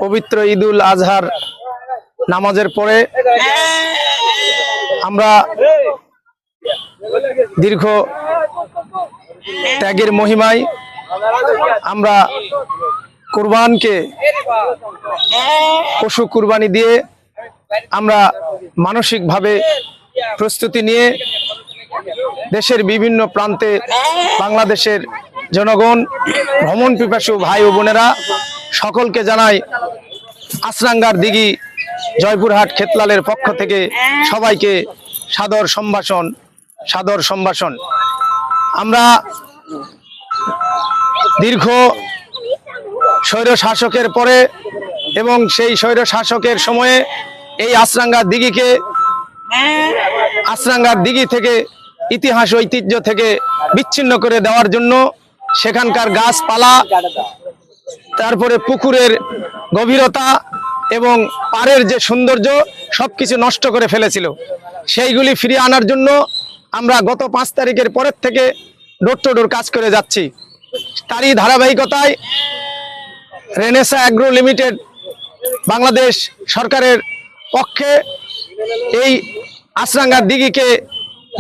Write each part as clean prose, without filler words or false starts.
পবিত্র ঈদুল আজহার নামাজের পরে আমরা দীর্ঘ ত্যাগের মহিমায় আমরা কুরবানকে পশু কুরবানি দিয়ে আমরা মানসিকভাবে প্রস্তুতি নিয়ে দেশের বিভিন্ন প্রান্তে বাংলাদেশের জনগণ ভ্রমণ পিপাসু ভাই ও বোনেরা সকলকে জানাই আছরাঙ্গার দিঘি জয়পুরহাট খেতলালের পক্ষ থেকে সবাইকে সাদর সম্ভাষণ। আমরা দীর্ঘ স্বৈর শাসকের পরে এবং সেই স্বৈর শাসকের সময়ে এই আছরাঙ্গার দিঘি থেকে ইতিহাস ঐতিহ্য থেকে বিচ্ছিন্ন করে দেওয়ার জন্য সেখানকার গাছপালা, তারপরে পুকুরের গভীরতা এবং পাড়ের যে সৌন্দর্য সবকিছু নষ্ট করে ফেলেছিল। সেইগুলি ফিরিয়ে আনার জন্য আমরা গত 5 তারিখের পরের থেকে ডোর টু ডোর কাজ করে যাচ্ছি। তারই ধারাবাহিকতায় রেনেসা অ্যাগ্রো লিমিটেড বাংলাদেশ সরকারের পক্ষে এই আছরাঙ্গার দিঘিকে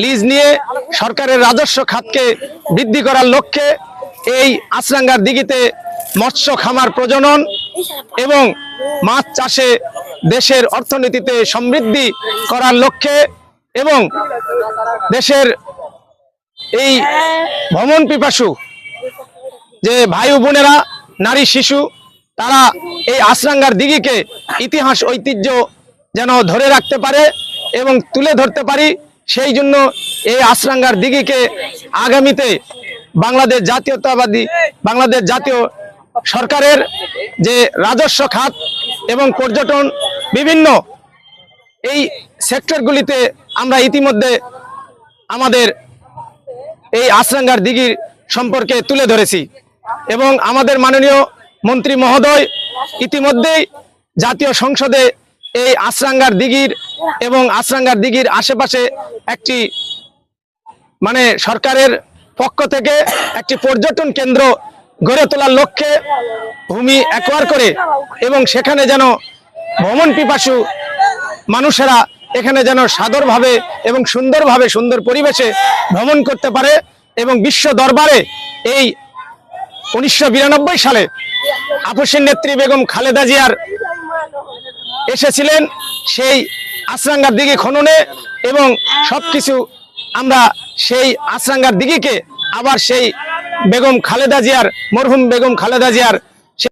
লিজ নিয়ে সরকারের রাজস্ব খাতকে বৃদ্ধি করার লক্ষ্যে এই আছরাঙ্গার দিঘিতে মৎস্য খামার প্রজনন এবং মাছ চাষে দেশের অর্থনীতিতে সমৃদ্ধি করার লক্ষ্যে এবং দেশের এই ভ্রমণ পিপাসু যে ভাই ও বোনেরা, নারী শিশু, তারা এই আছরাঙ্গার দিঘিকে ইতিহাস ঐতিহ্য যেন ধরে রাখতে পারে এবং তুলে ধরতে পারি, সেই জন্য এই আছরাঙ্গার দিঘিকে আগামীতে বাংলাদেশ জাতীয় সরকারের যে রাজস্ব খাত এবং পর্যটন বিভিন্ন এই সেক্টরগুলিতে আমরা ইতিমধ্যে আমাদের এই আছরাঙ্গার দিঘির সম্পর্কে তুলে ধরেছি এবং আমাদের মাননীয় মন্ত্রী মহোদয় ইতিমধ্যেই জাতীয় সংসদে এই আছরাঙ্গার দিঘির এবং আছরাঙ্গার দিঘির আশেপাশে একটি সরকারের পক্ষ থেকে একটি পর্যটন কেন্দ্র গড়ে তোলার লক্ষ্যে ভূমি অ্যাকোয়ার করে এবং সেখানে যেন ভ্রমণ পিপাসু মানুষেরা এখানে যেন সাদরভাবে এবং সুন্দরভাবে সুন্দর পরিবেশে ভ্রমণ করতে পারে এবং বিশ্ব দরবারে এই 1992 সালে আপসের নেত্রী বেগম খালেদা জিয়ার এসেছিলেন সেই আছরাঙ্গার দিঘি খননে এবং সবকিছু আমরা সেই আছরাঙ্গার দিঘিকে আবার সেই মরহুম বেগম খালেদা জিয়ার